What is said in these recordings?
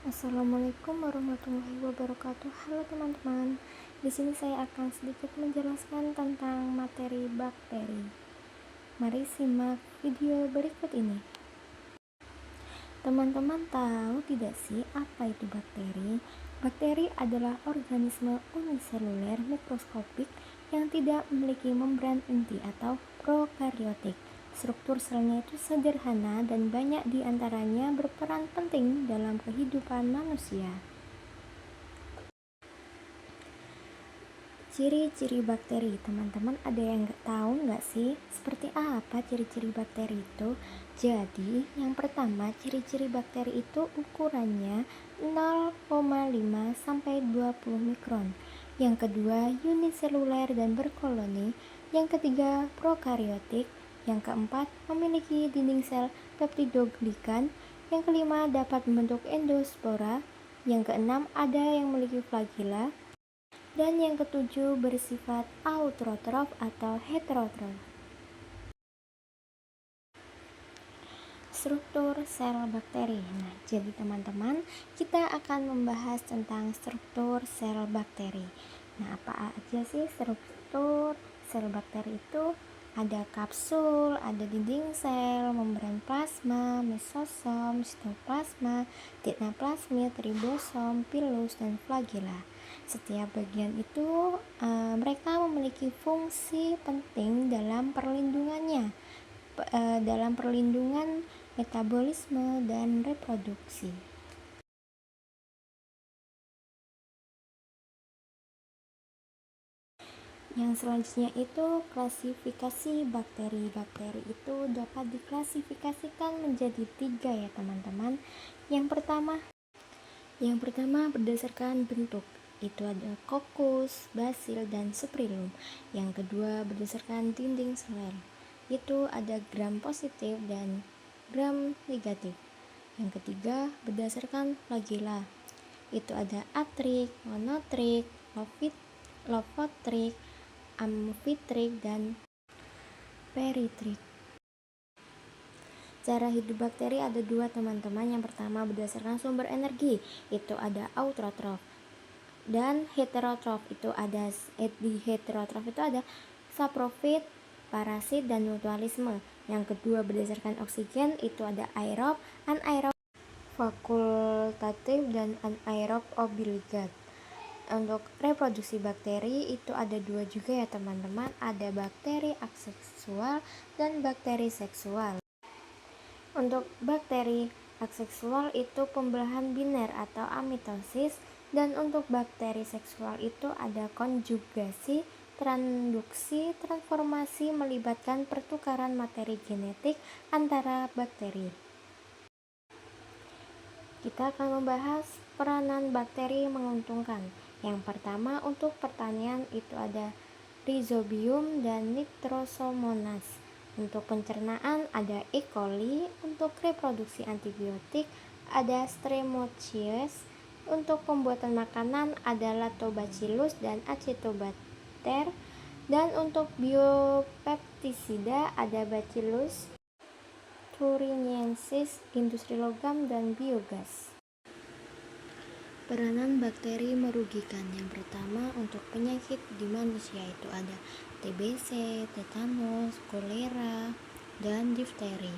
Assalamualaikum warahmatullahi wabarakatuh. Halo teman-teman. Di sini saya akan sedikit menjelaskan tentang materi bakteri. Mari simak video berikut ini. Teman-teman tahu tidak sih apa itu bakteri? Bakteri adalah organisme uniseluler mikroskopik yang tidak memiliki membran inti atau prokaryotik. Struktur selnya itu sederhana dan banyak di antaranya berperan penting dalam kehidupan manusia. Ciri-ciri bakteri, teman-teman ada yang tahu nggak sih seperti apa ciri-ciri bakteri itu? Jadi yang pertama, ciri-ciri bakteri itu ukurannya 0,5 sampai 20 mikron. Yang kedua, uniseluler dan berkoloni. Yang ketiga, prokaryotik. Yang keempat, memiliki dinding sel peptidoglikan. Yang kelima, dapat membentuk endospora. Yang keenam, ada yang memiliki flagella. Dan yang ketujuh, bersifat autotrof atau heterotrof. Struktur sel bakteri. Nah, jadi teman-teman, kita akan membahas tentang struktur sel bakteri. Nah, apa aja sih struktur sel bakteri itu? Ada kapsul, ada dinding sel, membran plasma, mesosom, sitoplasma, dinaplasmid, ribosom, pilus, dan flagella. Setiap bagian itu mereka memiliki fungsi penting dalam perlindungan metabolisme dan reproduksi. Yang selanjutnya itu klasifikasi bakteri. Bakteri itu dapat diklasifikasikan menjadi 3 ya teman-teman. Yang pertama berdasarkan bentuk. Itu ada kokus, basil, dan spirillum. Yang kedua berdasarkan dinding sel. Itu ada gram positif dan gram negatif. Yang ketiga berdasarkan flagella. Itu ada atrik, monotrik, lopotrik, amfitrik, dan peritrik. Cara hidup bakteri ada 2 teman-teman. Yang pertama berdasarkan sumber energi, itu ada autotrof. Dan heterotrof, itu ada di heterotrof itu ada saprofit, parasit, dan mutualisme. Yang kedua berdasarkan oksigen, itu ada aerob, anaerob, fakultatif, dan anaerob obligat. Untuk reproduksi bakteri itu ada 2 juga ya teman-teman, ada bakteri aseksual dan bakteri seksual. Untuk bakteri aseksual itu pembelahan biner atau amitosis, dan untuk bakteri seksual itu ada konjugasi, transduksi, transformasi melibatkan pertukaran materi genetik antara bakteri. Kita akan membahas peranan bakteri menguntungkan. Yang pertama untuk pertanian itu ada Rhizobium dan Nitrosomonas. Untuk pencernaan ada E. coli. Untuk reproduksi antibiotik ada Streptococcus. Untuk pembuatan makanan ada Lactobacillus dan Acetobacter. Dan untuk biopestisida ada Bacillus thuringiensis, industri logam, dan biogas. Peranan bakteri merugikan. Yang pertama untuk penyakit di manusia itu ada TBC, tetanus, kolera, dan difteri.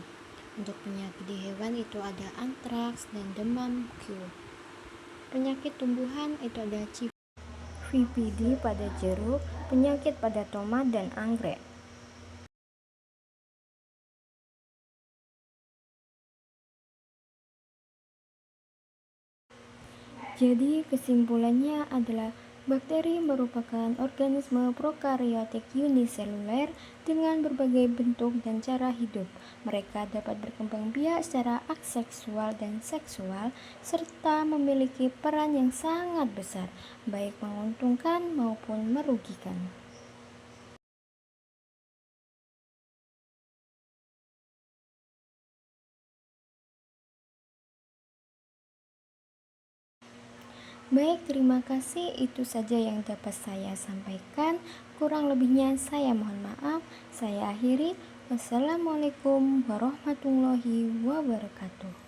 Untuk penyakit di hewan itu ada antraks dan demam Q. Penyakit tumbuhan itu ada VPD pada jeruk, penyakit pada tomat dan anggrek. Jadi kesimpulannya adalah bakteri merupakan organisme prokaryotik uniseluler dengan berbagai bentuk dan cara hidup. Mereka dapat berkembang biak secara aseksual dan seksual, serta memiliki peran yang sangat besar, baik menguntungkan maupun merugikan. Baik, terima kasih. Itu saja yang dapat saya sampaikan. Kurang lebihnya saya mohon maaf. Saya akhiri. Wassalamualaikum warahmatullahi wabarakatuh.